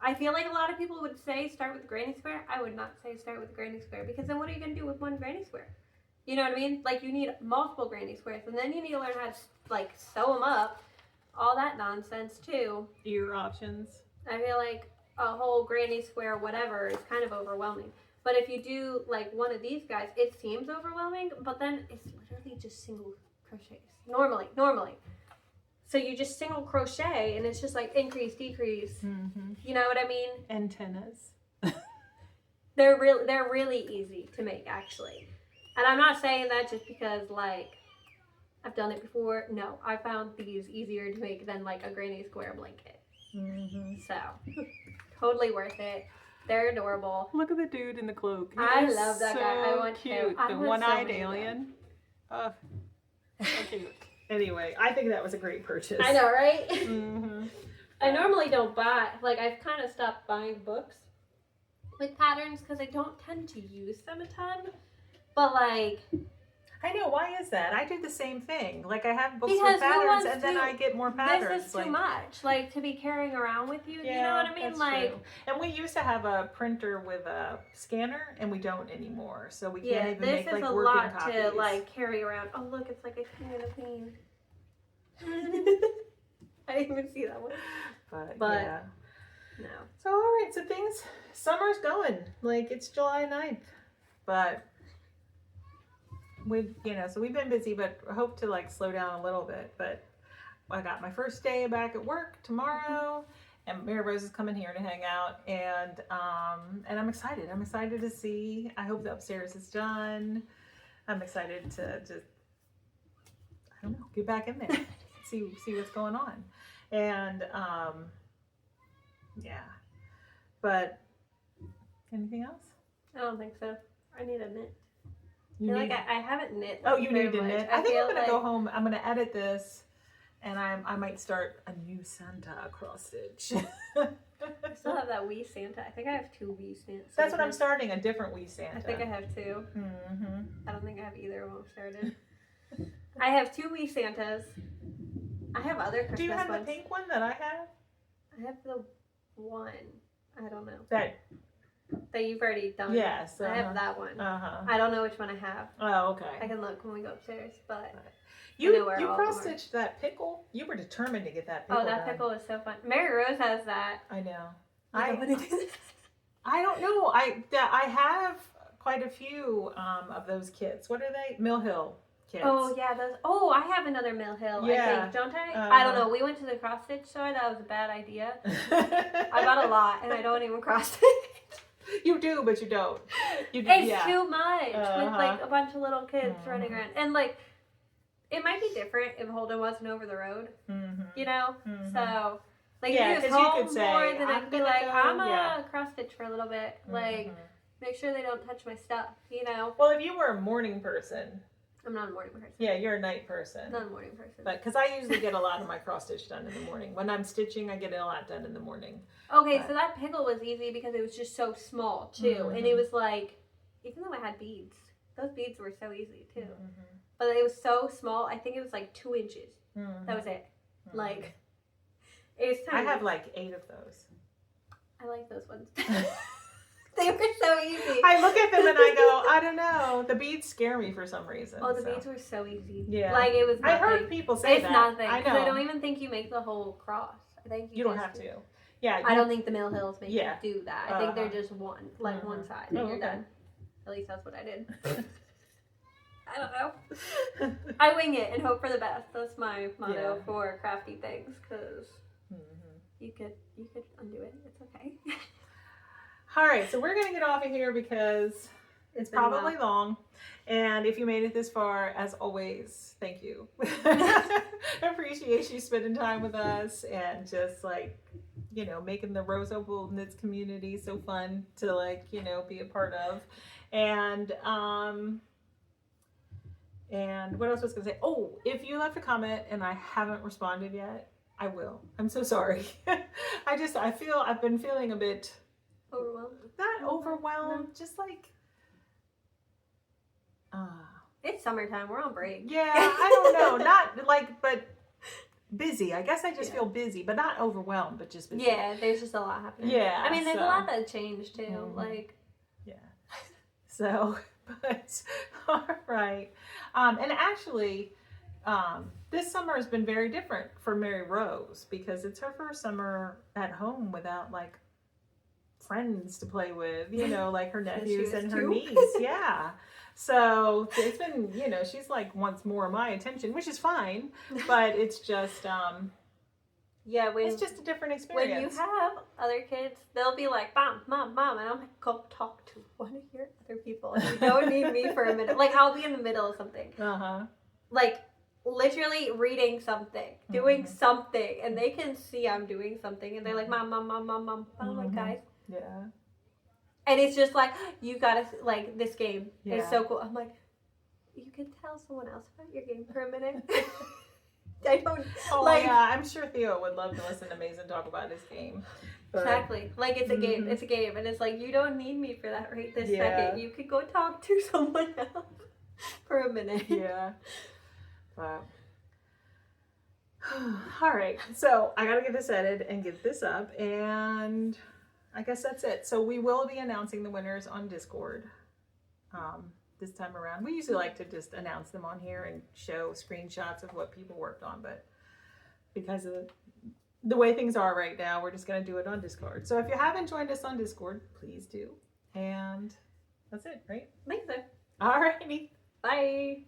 I feel like a lot of people would say start with the granny square. I would not say start with the granny square, because then what are you going to do with one granny square? You know what I mean? Like you need multiple granny squares, and then you need to learn how to like sew them up. All that nonsense too. Ear options. I feel like a whole granny square whatever is kind of overwhelming. But if you do like one of these guys, it seems overwhelming, but then it's literally just single crochets. Normally. So you just single crochet and it's just like increase, decrease. Mm-hmm. You know what I mean? Antennas. They're really easy to make, actually. And I'm not saying that just because like I've done it before. No, I found these easier to make than like a granny square blanket. Mm-hmm. So totally worth it. They're adorable. Look at the dude in the cloak. I love that guy. I want cute. him. I The want so one-eyed many of them. alien. Oh, so cute. Anyway, I think that was a great purchase. I know, right? Mm-hmm. I normally don't buy, like I've kind of stopped buying books with patterns because I don't tend to use them a ton. But like, I know, why is that? I do the same thing. Like I have books Because with who patterns wants and then to- I get more patterns. this is too much, like to be carrying around with you. Yeah, You know what I mean? that's Like, true. And we used to have a printer with a scanner and we don't anymore. So we can't yeah, even this make is like a working lot copies. to like carry around. Oh look, it's like a king and a queen. I didn't even see that one. But yeah. no. So all right, so summer's going. Like it's July 9th. But we've been busy, but I hope to like slow down a little bit. But I got my first day back at work tomorrow, and Mary Rose is coming here to hang out, and I'm excited. I'm excited to see. I hope the upstairs is done. I'm excited to just, I don't know, get back in there, see what's going on, and yeah. But anything else? I don't think so. I need a knit. I You feel need- like I haven't knit. Oh, you very need to much. knit. I think feel I'm gonna like- go home. I'm gonna edit this, and I might start a new Santa cross stitch. I still have that wee Santa. I think I have 2 wee Santa. That's what I'm starting, a different wee Santa. I think I have 2. Mm-hmm. I don't think I have either of them started. I have 2 wee Santas. I have other Christmas Do you have ones. the pink one that I have? I have the one. I don't know. That you've already done. yes. I have that one. Uh-huh. I don't know which one I have. Oh, I okay. can look when we go upstairs, but You know where all of them cross are. stitched that pickle. You were determined to get that pickle. oh, that done. pickle is so fun. Mary Rose has that. I know. You know what it is? I don't know. I have quite a few of those kits. What are they? Mill Hill kits. Oh yeah, those. Oh, I have another Mill Hill. I Yeah. think, don't I? Uh-huh. I don't know. We went to the cross stitch store. That was a bad idea. I got a lot, and I don't even cross stitch. You do, but you don't. You do, It's yeah. too much with Uh-huh. like a bunch of little kids Mhm. running around, and like it might be different if Holden wasn't over the road, Mm-hmm. you know. Mhm. So like Yeah, if he 'cause was you home could say, more, then "I'm I'd be gonna like, go," I'm yeah. a cross stitch for a little bit, like make sure they don't touch my stuff, you know. Well, if you were a morning person, I'm not a morning person. yeah, you're a night person. I'm not a morning person. But because I usually get a lot of my cross stitch done in the morning. When I'm stitching, I get a lot done in the morning. Okay, But- so that pickle was easy because it was just so small too, and it was like, even though I had beads, those beads were so easy too. But it was so small. I think it was like 2 inches. That was it. Like, it's I tiny. have like 8 of those. I like those ones. They were so easy. I look at them and I go, I don't know. The beads scare me for some reason. Oh, the so. beads were so easy. Yeah. Like it was I nothing. heard people say It's that. nothing. I 'Cause know. I don't even think you make the whole cross. I think You don't just- have to. Yeah. I don't think the Mill Hills make Yeah. you do that. I think they're Uh-huh. just one, like Mhm. one side, and Oh, you're okay. done. At least that's what I did. I don't know. I wing it and hope for the best. That's my motto Yeah. for crafty things, because Mhm. you could undo it. It's okay. All right, so we're gonna get off of here because it's been a while. probably long. And if you made it this far, as always, thank you. I appreciate you spending time with us and just like, you know, making the roseopalknits community so fun to like, you know, be a part of. And what else was I gonna say? Oh, if you left a comment and I haven't responded yet, I will. I'm so sorry. I've been feeling a bit Overwhelmed. not overwhelmed, just like It's summertime. We're on break. yeah, I don't know, not like, but busy. I guess I just Yeah. feel busy, but not overwhelmed, but just busy. Yeah, there's just a lot happening. Yeah, I mean, there's so- a lot that changed too. Mhm. Like, Yeah. So, but all right. And actually, this summer has been very different for Mary Rose because it's her first summer at home without like friends to play with, you know, like her nephews and her 2. niece. Yeah. So it's been, you know, she's like wants more of my attention, which is fine, but it's just, yeah, it's just a different when you experience. have other kids, they'll be like, Mom, Mom, Mom, and I'm like, go talk to one of your other people. You don't need me for a minute. Like, I'll be in the middle of something. Like, literally reading something, doing something, and they can see I'm doing something, and they're like, Mom, Mom, Mom, Mom, Mom. I'm like, guys. Yeah. And it's just like, you gotta, like, this game is Yeah. so cool. I'm like, you can tell someone else about your game for a minute. I don't, Oh, like, yeah, I'm sure Theo would love to listen to Mason talk about his game. But, exactly. Like, it's a game. It's a game. And it's like, you don't need me for that right this second. You could go talk to someone else for a minute. Yeah. But, all right. So I got to get this edited and get this up. And I guess that's it. So we will be announcing the winners on Discord this time around. We usually like to just announce them on here and show screenshots of what people worked on. But because of the way things are right now, we're just going to do it on Discord. So if you haven't joined us on Discord, please do. And that's it, right? Thanks, sir. All righty. Bye.